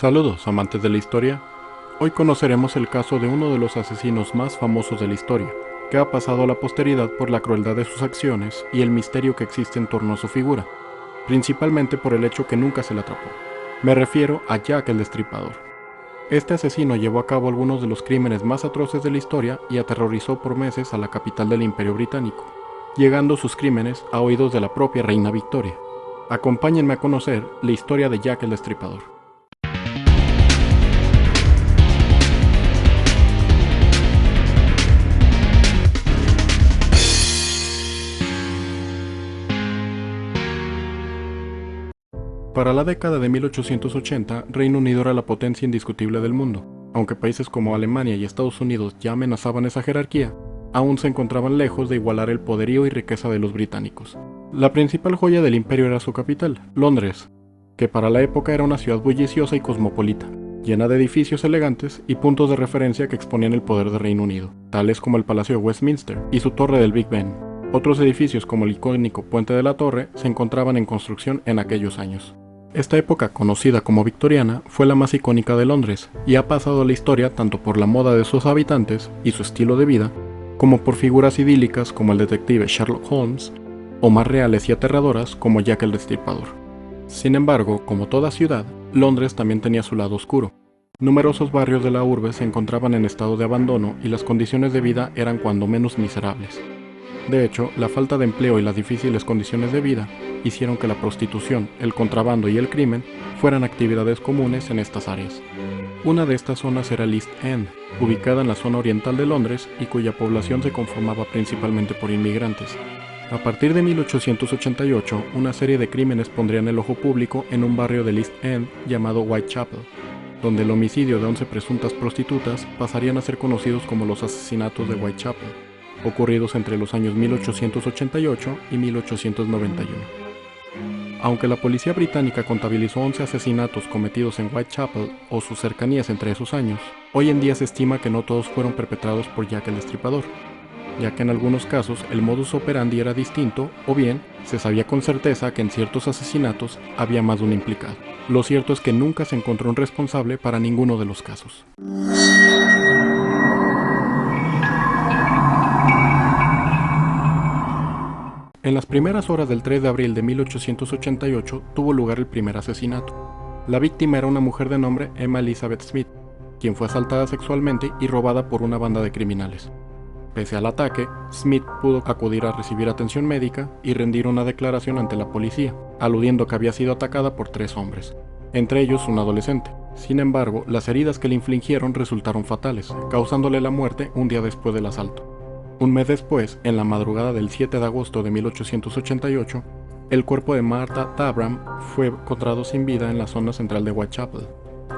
Saludos, amantes de la historia. Hoy conoceremos el caso de uno de los asesinos más famosos de la historia, que ha pasado a la posteridad por la crueldad de sus acciones y el misterio que existe en torno a su figura, principalmente por el hecho que nunca se le atrapó. Me refiero a Jack el Destripador. Este asesino llevó a cabo algunos de los crímenes más atroces de la historia y aterrorizó por meses a la capital del Imperio Británico, llegando sus crímenes a oídos de la propia reina Victoria. Acompáñenme a conocer la historia de Jack el Destripador. Para la década de 1880, Reino Unido era la potencia indiscutible del mundo. Aunque países como Alemania y Estados Unidos ya amenazaban esa jerarquía, aún se encontraban lejos de igualar el poderío y riqueza de los británicos. La principal joya del imperio era su capital, Londres, que para la época era una ciudad bulliciosa y cosmopolita, llena de edificios elegantes y puntos de referencia que exponían el poder del Reino Unido, tales como el Palacio de Westminster y su torre del Big Ben. Otros edificios como el icónico Puente de la Torre se encontraban en construcción en aquellos años. Esta época, conocida como victoriana, fue la más icónica de Londres y ha pasado a la historia tanto por la moda de sus habitantes y su estilo de vida, como por figuras idílicas como el detective Sherlock Holmes, o más reales y aterradoras como Jack el Destripador. Sin embargo, como toda ciudad, Londres también tenía su lado oscuro. Numerosos barrios de la urbe se encontraban en estado de abandono y las condiciones de vida eran cuando menos miserables. De hecho, la falta de empleo y las difíciles condiciones de vida hicieron que la prostitución, el contrabando y el crimen fueran actividades comunes en estas áreas. Una de estas zonas era el East End, ubicada en la zona oriental de Londres y cuya población se conformaba principalmente por inmigrantes. A partir de 1888, una serie de crímenes pondrían el ojo público en un barrio del East End llamado Whitechapel, donde el homicidio de 11 presuntas prostitutas pasarían a ser conocidos como los asesinatos de Whitechapel, ocurridos entre los años 1888 y 1891. Aunque la policía británica contabilizó 11 asesinatos cometidos en Whitechapel o sus cercanías entre esos años, hoy en día se estima que no todos fueron perpetrados por Jack el Destripador, ya que en algunos casos el modus operandi era distinto o bien se sabía con certeza que en ciertos asesinatos había más de un implicado. Lo cierto es que nunca se encontró un responsable para ninguno de los casos. En las primeras horas del 3 de abril de 1888 tuvo lugar el primer asesinato. La víctima era una mujer de nombre Emma Elizabeth Smith, quien fue asaltada sexualmente y robada por una banda de criminales. Pese al ataque, Smith pudo acudir a recibir atención médica y rendir una declaración ante la policía, aludiendo que había sido atacada por 3 hombres, entre ellos un adolescente. Sin embargo, las heridas que le infligieron resultaron fatales, causándole la muerte un día después del asalto. Un mes después, en la madrugada del 7 de agosto de 1888, el cuerpo de Martha Tabram fue encontrado sin vida en la zona central de Whitechapel,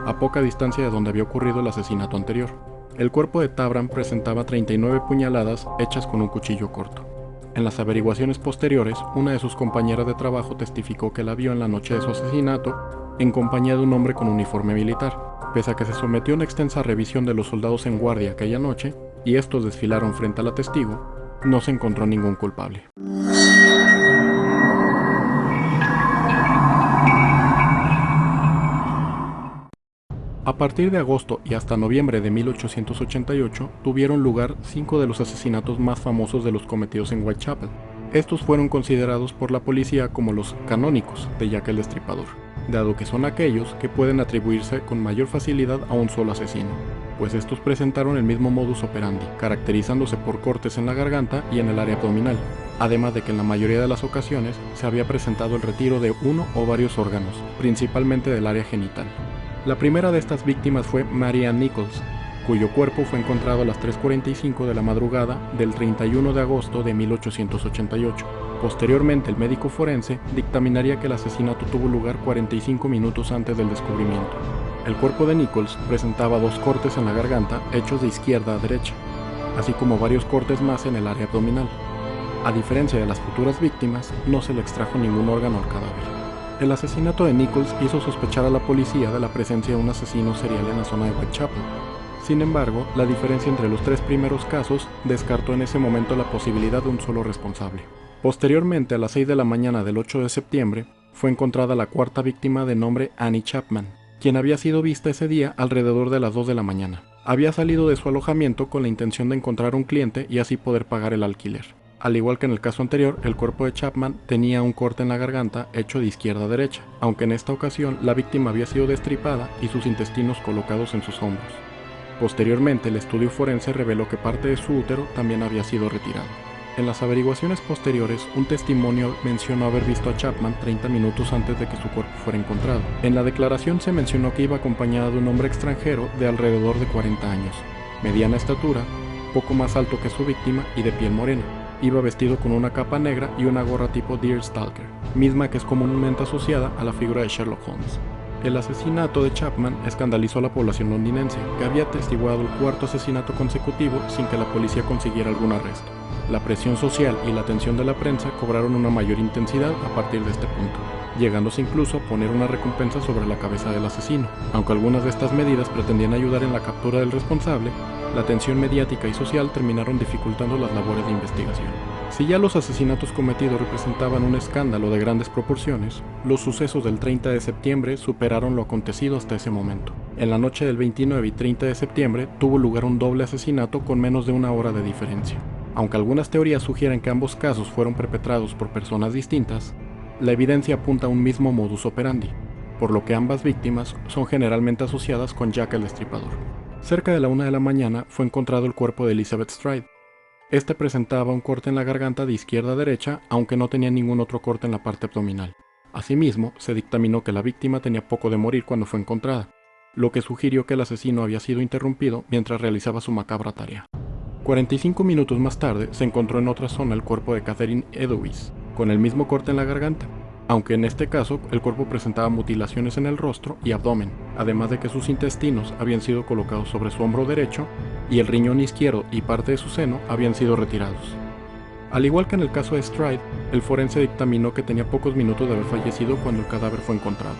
a poca distancia de donde había ocurrido el asesinato anterior. El cuerpo de Tabram presentaba 39 puñaladas hechas con un cuchillo corto. En las averiguaciones posteriores, una de sus compañeras de trabajo testificó que la vio en la noche de su asesinato en compañía de un hombre con uniforme militar. Pese a que se sometió a una extensa revisión de los soldados en guardia aquella noche, y estos desfilaron frente a la testigo, no se encontró ningún culpable. A partir de agosto y hasta noviembre de 1888 tuvieron lugar 5 de los asesinatos más famosos de los cometidos en Whitechapel. Estos fueron considerados por la policía como los canónicos de Jack el Destripador, dado que son aquellos que pueden atribuirse con mayor facilidad a un solo asesino, pues estos presentaron el mismo modus operandi, caracterizándose por cortes en la garganta y en el área abdominal, además de que en la mayoría de las ocasiones se había presentado el retiro de uno o varios órganos, principalmente del área genital. La primera de estas víctimas fue Mary Ann Nichols, cuyo cuerpo fue encontrado a las 3:45 de la madrugada del 31 de agosto de 1888. Posteriormente, el médico forense dictaminaría que el asesinato tuvo lugar 45 minutos antes del descubrimiento. El cuerpo de Nichols presentaba 2 cortes en la garganta hechos de izquierda a derecha, así como varios cortes más en el área abdominal. A diferencia de las futuras víctimas, no se le extrajo ningún órgano al cadáver. El asesinato de Nichols hizo sospechar a la policía de la presencia de un asesino serial en la zona de Whitechapel. Sin embargo, la diferencia entre los 3 primeros casos descartó en ese momento la posibilidad de un solo responsable. Posteriormente, a las 6 de la mañana del 8 de septiembre, fue encontrada la 4ª víctima de nombre Annie Chapman, quien había sido vista ese día alrededor de las 2 de la mañana. Había salido de su alojamiento con la intención de encontrar un cliente y así poder pagar el alquiler. Al igual que en el caso anterior, el cuerpo de Chapman tenía un corte en la garganta hecho de izquierda a derecha, aunque en esta ocasión la víctima había sido destripada y sus intestinos colocados en sus hombros. Posteriormente, el estudio forense reveló que parte de su útero también había sido retirado. En las averiguaciones posteriores, un testimonio mencionó haber visto a Chapman 30 minutos antes de que su cuerpo fuera encontrado. En la declaración se mencionó que iba acompañada de un hombre extranjero de alrededor de 40 años, mediana estatura, poco más alto que su víctima y de piel morena. Iba vestido con una capa negra y una gorra tipo Deerstalker, misma que es comúnmente asociada a la figura de Sherlock Holmes. El asesinato de Chapman escandalizó a la población londinense, que había atestiguado el cuarto asesinato consecutivo sin que la policía consiguiera algún arresto. La presión social y la atención de la prensa cobraron una mayor intensidad a partir de este punto, llegándose incluso a poner una recompensa sobre la cabeza del asesino. Aunque algunas de estas medidas pretendían ayudar en la captura del responsable, la tensión mediática y social terminaron dificultando las labores de investigación. Si ya los asesinatos cometidos representaban un escándalo de grandes proporciones, los sucesos del 30 de septiembre superaron lo acontecido hasta ese momento. En la noche del 29 y 30 de septiembre tuvo lugar un doble asesinato con menos de una hora de diferencia. Aunque algunas teorías sugieren que ambos casos fueron perpetrados por personas distintas, la evidencia apunta a un mismo modus operandi, por lo que ambas víctimas son generalmente asociadas con Jack el Destripador. Cerca de la 1 de la mañana fue encontrado el cuerpo de Elizabeth Stride. Este presentaba un corte en la garganta de izquierda a derecha, aunque no tenía ningún otro corte en la parte abdominal. Asimismo, se dictaminó que la víctima tenía poco de morir cuando fue encontrada, lo que sugirió que el asesino había sido interrumpido mientras realizaba su macabra tarea. 45 minutos más tarde se encontró en otra zona el cuerpo de Catherine Eddowes, con el mismo corte en la garganta, aunque en este caso el cuerpo presentaba mutilaciones en el rostro y abdomen, además de que sus intestinos habían sido colocados sobre su hombro derecho y el riñón izquierdo y parte de su seno habían sido retirados. Al igual que en el caso de Stride, el forense dictaminó que tenía pocos minutos de haber fallecido cuando el cadáver fue encontrado.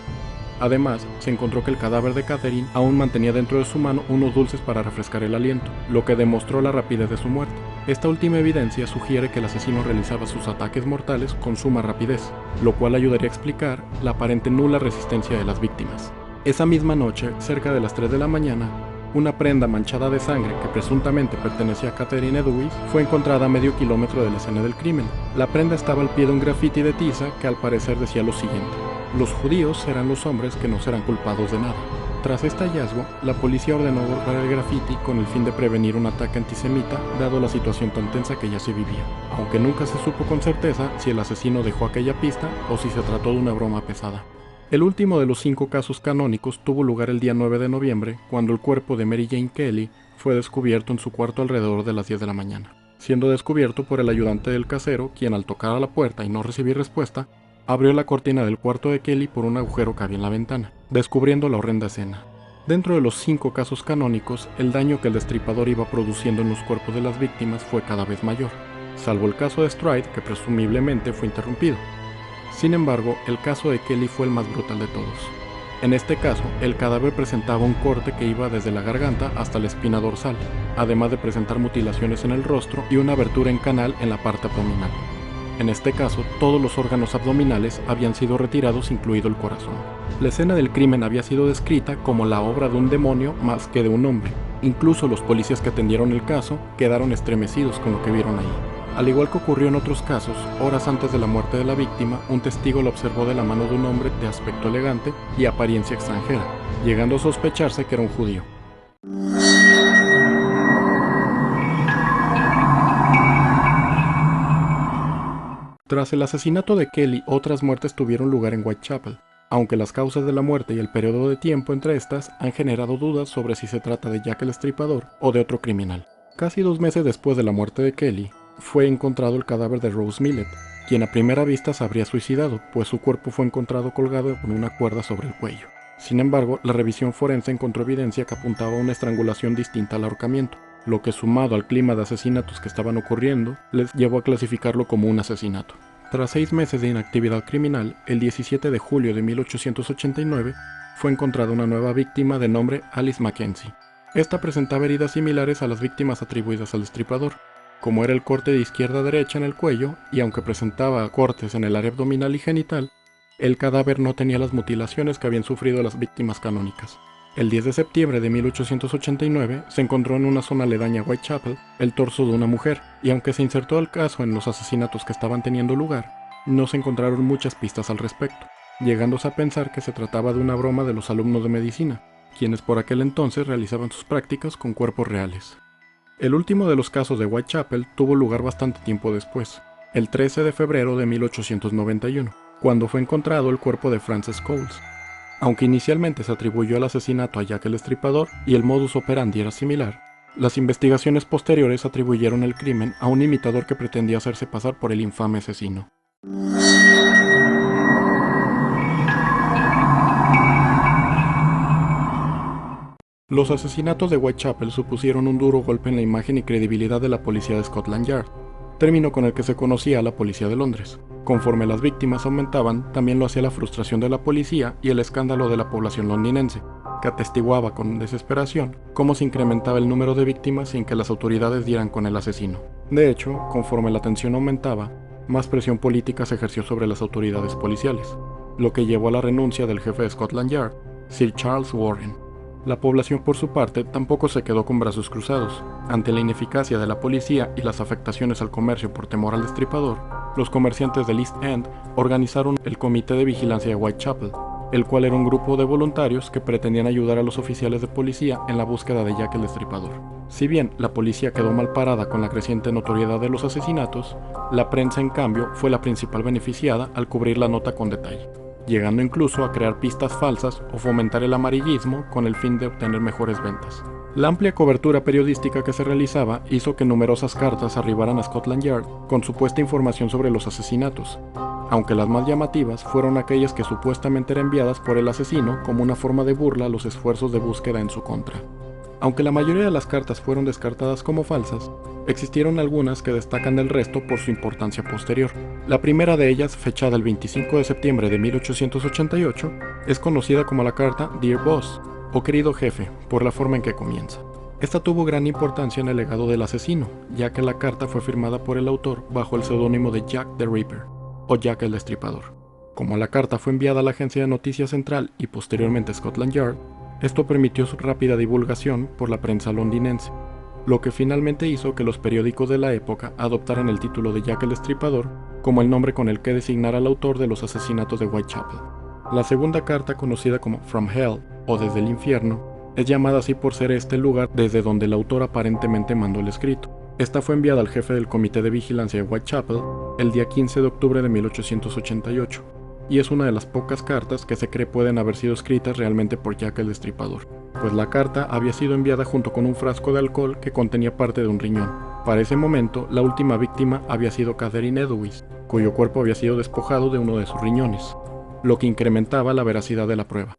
Además, se encontró que el cadáver de Catherine aún mantenía dentro de su mano unos dulces para refrescar el aliento, lo que demostró la rapidez de su muerte. Esta última evidencia sugiere que el asesino realizaba sus ataques mortales con suma rapidez, lo cual ayudaría a explicar la aparente nula resistencia de las víctimas. Esa misma noche, cerca de las 3 de la mañana, una prenda manchada de sangre que presuntamente pertenecía a Catherine Eddowes fue encontrada a medio kilómetro de la escena del crimen. La prenda estaba al pie de un grafiti de tiza que al parecer decía lo siguiente: los judíos serán los hombres que no serán culpados de nada. Tras este hallazgo, la policía ordenó borrar el grafiti con el fin de prevenir un ataque antisemita, dado la situación tan tensa que ya se vivía, aunque nunca se supo con certeza si el asesino dejó aquella pista o si se trató de una broma pesada. El último de los 5 casos canónicos tuvo lugar el día 9 de noviembre, cuando el cuerpo de Mary Jane Kelly fue descubierto en su cuarto alrededor de las 10 de la mañana, siendo descubierto por el ayudante del casero, quien al tocar a la puerta y no recibir respuesta, abrió la cortina del cuarto de Kelly por un agujero que había en la ventana, descubriendo la horrenda escena. Dentro de los 5 casos canónicos, el daño que el destripador iba produciendo en los cuerpos de las víctimas fue cada vez mayor, salvo el caso de Stride, que presumiblemente fue interrumpido. Sin embargo, el caso de Kelly fue el más brutal de todos. En este caso, el cadáver presentaba un corte que iba desde la garganta hasta la espina dorsal, además de presentar mutilaciones en el rostro y una abertura en canal en la parte abdominal. En este caso, todos los órganos abdominales habían sido retirados, incluido el corazón. La escena del crimen había sido descrita como la obra de un demonio más que de un hombre. Incluso los policías que atendieron el caso quedaron estremecidos con lo que vieron ahí. Al igual que ocurrió en otros casos, horas antes de la muerte de la víctima, un testigo lo observó de la mano de un hombre de aspecto elegante y apariencia extranjera, llegando a sospecharse que era un judío. Tras el asesinato de Kelly, otras muertes tuvieron lugar en Whitechapel, aunque las causas de la muerte y el periodo de tiempo entre estas han generado dudas sobre si se trata de Jack el Destripador o de otro criminal. Casi 2 meses después de la muerte de Kelly, fue encontrado el cadáver de Rose Millett, quien a primera vista se habría suicidado, pues su cuerpo fue encontrado colgado con una cuerda sobre el cuello. Sin embargo, la revisión forense encontró evidencia que apuntaba a una estrangulación distinta al ahorcamiento, lo que, sumado al clima de asesinatos que estaban ocurriendo, les llevó a clasificarlo como un asesinato. Tras 6 meses de inactividad criminal, el 17 de julio de 1889, fue encontrada una nueva víctima de nombre Alice Mackenzie. Esta presentaba heridas similares a las víctimas atribuidas al destripador, como era el corte de izquierda a derecha en el cuello, y aunque presentaba cortes en el área abdominal y genital, El cadáver no tenía las mutilaciones que habían sufrido las víctimas canónicas. El 10 de septiembre de 1889 se encontró en una zona aledaña a Whitechapel el torso de una mujer, y aunque se insertó el caso en los asesinatos que estaban teniendo lugar, no se encontraron muchas pistas al respecto, llegándose a pensar que se trataba de una broma de los alumnos de medicina, quienes por aquel entonces realizaban sus prácticas con cuerpos reales. El último de los casos de Whitechapel tuvo lugar bastante tiempo después, el 13 de febrero de 1891, cuando fue encontrado el cuerpo de Frances Coles. Aunque inicialmente se atribuyó el asesinato a Jack el Destripador y el modus operandi era similar, las investigaciones posteriores atribuyeron el crimen a un imitador que pretendía hacerse pasar por el infame asesino. Los asesinatos de Whitechapel supusieron un duro golpe en la imagen y credibilidad de la policía de Scotland Yard, término con el que se conocía a la policía de Londres. Conforme las víctimas aumentaban, también lo hacía la frustración de la policía y el escándalo de la población londinense, que atestiguaba con desesperación cómo se incrementaba el número de víctimas sin que las autoridades dieran con el asesino. De hecho, conforme la tensión aumentaba, más presión política se ejerció sobre las autoridades policiales, lo que llevó a la renuncia del jefe de Scotland Yard, Sir Charles Warren. La población por su parte tampoco se quedó con brazos cruzados. Ante la ineficacia de la policía y las afectaciones al comercio por temor al destripador, los comerciantes del East End organizaron el Comité de Vigilancia de Whitechapel, el cual era un grupo de voluntarios que pretendían ayudar a los oficiales de policía en la búsqueda de Jack el Destripador. Si bien la policía quedó mal parada con la creciente notoriedad de los asesinatos, la prensa en cambio fue la principal beneficiada al cubrir la nota con detalle, llegando incluso a crear pistas falsas o fomentar el amarillismo con el fin de obtener mejores ventas. La amplia cobertura periodística que se realizaba hizo que numerosas cartas arribaran a Scotland Yard con supuesta información sobre los asesinatos, aunque las más llamativas fueron aquellas que supuestamente eran enviadas por el asesino como una forma de burla a los esfuerzos de búsqueda en su contra. Aunque la mayoría de las cartas fueron descartadas como falsas, existieron algunas que destacan del resto por su importancia posterior. La primera de ellas, fechada el 25 de septiembre de 1888, es conocida como la carta Dear Boss, o querido jefe, por la forma en que comienza. Esta tuvo gran importancia en el legado del asesino, ya que la carta fue firmada por el autor bajo el seudónimo de Jack the Ripper, o Jack el Destripador. Como la carta fue enviada a la agencia de noticias central y posteriormente a Scotland Yard, esto permitió su rápida divulgación por la prensa londinense, lo que finalmente hizo que los periódicos de la época adoptaran el título de Jack el Destripador como el nombre con el que designar al autor de los asesinatos de Whitechapel. La segunda carta, conocida como From Hell o Desde el Infierno, es llamada así por ser este el lugar desde donde el autor aparentemente mandó el escrito. Esta fue enviada al jefe del Comité de Vigilancia de Whitechapel el día 15 de octubre de 1888, y es una de las pocas cartas que se cree pueden haber sido escritas realmente por Jack el Destripador, pues la carta había sido enviada junto con un frasco de alcohol que contenía parte de un riñón. Para ese momento, la última víctima había sido Catherine Edowis, cuyo cuerpo había sido despojado de uno de sus riñones, lo que incrementaba la veracidad de la prueba.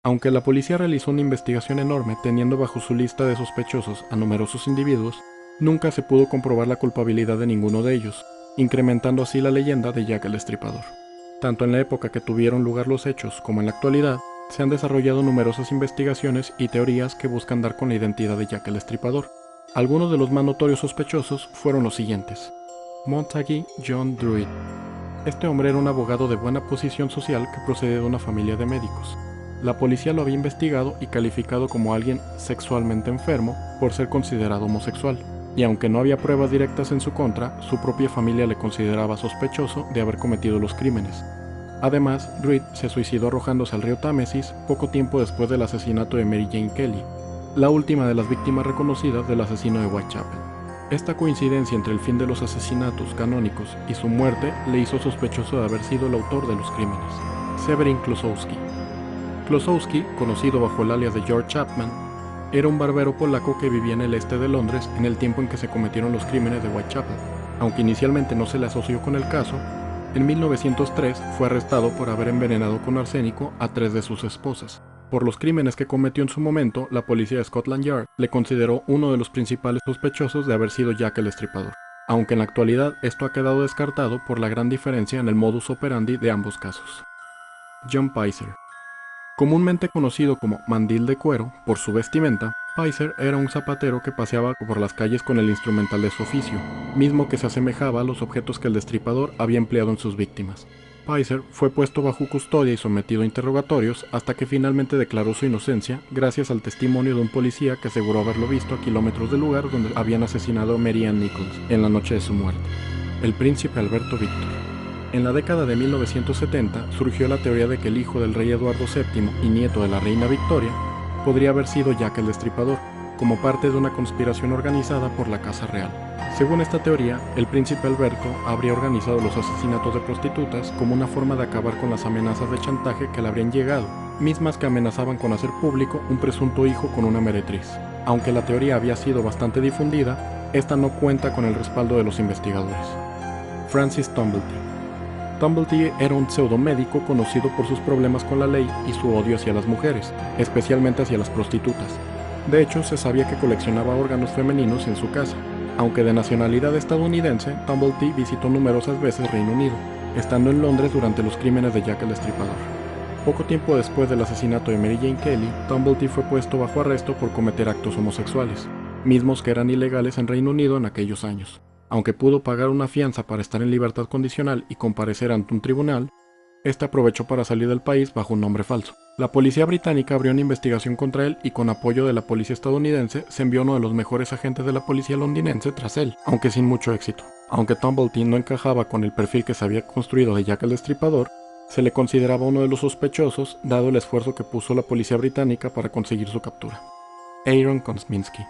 Aunque la policía realizó una investigación enorme teniendo bajo su lista de sospechosos a numerosos individuos, nunca se pudo comprobar la culpabilidad de ninguno de ellos, incrementando así la leyenda de Jack el Destripador. Tanto en la época que tuvieron lugar los hechos como en la actualidad, se han desarrollado numerosas investigaciones y teorías que buscan dar con la identidad de Jack el Destripador. Algunos de los más notorios sospechosos fueron los siguientes. Montague John Druid. Este hombre era un abogado de buena posición social que procedía de una familia de médicos. La policía lo había investigado y calificado como alguien sexualmente enfermo por ser considerado homosexual, y aunque no había pruebas directas en su contra, su propia familia le consideraba sospechoso de haber cometido los crímenes. Además, Druid se suicidó arrojándose al río Támesis poco tiempo después del asesinato de Mary Jane Kelly, la última de las víctimas reconocidas del asesino de Whitechapel. Esta coincidencia entre el fin de los asesinatos canónicos y su muerte le hizo sospechoso de haber sido el autor de los crímenes, Severin Klosowski. Klosowski, conocido bajo el alias de George Chapman, era un barbero polaco que vivía en el este de Londres en el tiempo en que se cometieron los crímenes de Whitechapel. Aunque inicialmente no se le asoció con el caso, en 1903 fue arrestado por haber envenenado con arsénico a 3 de sus esposas. Por los crímenes que cometió en su momento, la policía de Scotland Yard le consideró uno de los principales sospechosos de haber sido Jack el Destripador, aunque en la actualidad esto ha quedado descartado por la gran diferencia en el modus operandi de ambos casos. John Pizer. Comúnmente conocido como Mandil de Cuero por su vestimenta, Pizer era un zapatero que paseaba por las calles con el instrumental de su oficio, mismo que se asemejaba a los objetos que el destripador había empleado en sus víctimas. Pizer fue puesto bajo custodia y sometido a interrogatorios hasta que finalmente declaró su inocencia gracias al testimonio de un policía que aseguró haberlo visto a kilómetros del lugar donde habían asesinado a Mary Ann Nichols en la noche de su muerte. El príncipe Alberto Víctor. En la década de 1970 surgió la teoría de que el hijo del rey Eduardo VII y nieto de la reina Victoria podría haber sido Jack el Destripador, como parte de una conspiración organizada por la Casa Real. Según esta teoría, el príncipe Alberto habría organizado los asesinatos de prostitutas como una forma de acabar con las amenazas de chantaje que le habrían llegado, mismas que amenazaban con hacer público un presunto hijo con una meretriz. Aunque la teoría había sido bastante difundida, esta no cuenta con el respaldo de los investigadores. Francis Tumblety. Tumblety era un pseudomédico conocido por sus problemas con la ley y su odio hacia las mujeres, especialmente hacia las prostitutas. De hecho, se sabía que coleccionaba órganos femeninos en su casa. Aunque de nacionalidad estadounidense, Tumblety visitó numerosas veces Reino Unido, estando en Londres durante los crímenes de Jack el Destripador. Poco tiempo después del asesinato de Mary Jane Kelly, Tumblety fue puesto bajo arresto por cometer actos homosexuales, mismos que eran ilegales en Reino Unido en aquellos años. Aunque pudo pagar una fianza para estar en libertad condicional y comparecer ante un tribunal, este aprovechó para salir del país bajo un nombre falso. La policía británica abrió una investigación contra él y con apoyo de la policía estadounidense se envió uno de los mejores agentes de la policía londinense tras él, aunque sin mucho éxito. Aunque Tumblety no encajaba con el perfil que se había construido de Jack el Destripador, se le consideraba uno de los sospechosos dado el esfuerzo que puso la policía británica para conseguir su captura. Aaron Kosminski.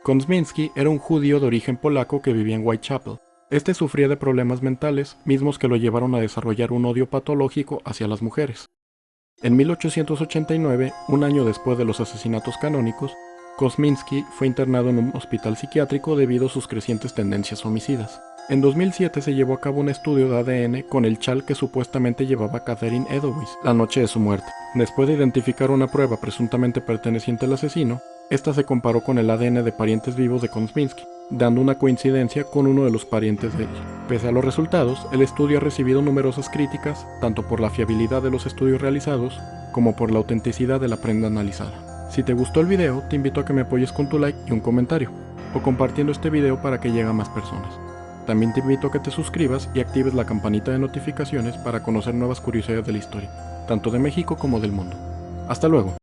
Kosminski era un judío de origen polaco que vivía en Whitechapel. Este sufría de problemas mentales, mismos que lo llevaron a desarrollar un odio patológico hacia las mujeres. En 1889, un año después de los asesinatos canónicos, Kosminski fue internado en un hospital psiquiátrico debido a sus crecientes tendencias homicidas. En 2007 se llevó a cabo un estudio de ADN con el chal que supuestamente llevaba Catherine Edowise la noche de su muerte. Después de identificar una prueba presuntamente perteneciente al asesino, esta se comparó con el ADN de parientes vivos de Kosminski, dando una coincidencia con uno de los parientes de él. Pese a los resultados, el estudio ha recibido numerosas críticas, tanto por la fiabilidad de los estudios realizados, como por la autenticidad de la prenda analizada. Si te gustó el video, te invito a que me apoyes con tu like y un comentario, o compartiendo este video para que llegue a más personas. También te invito a que te suscribas y actives la campanita de notificaciones para conocer nuevas curiosidades de la historia, tanto de México como del mundo. Hasta luego.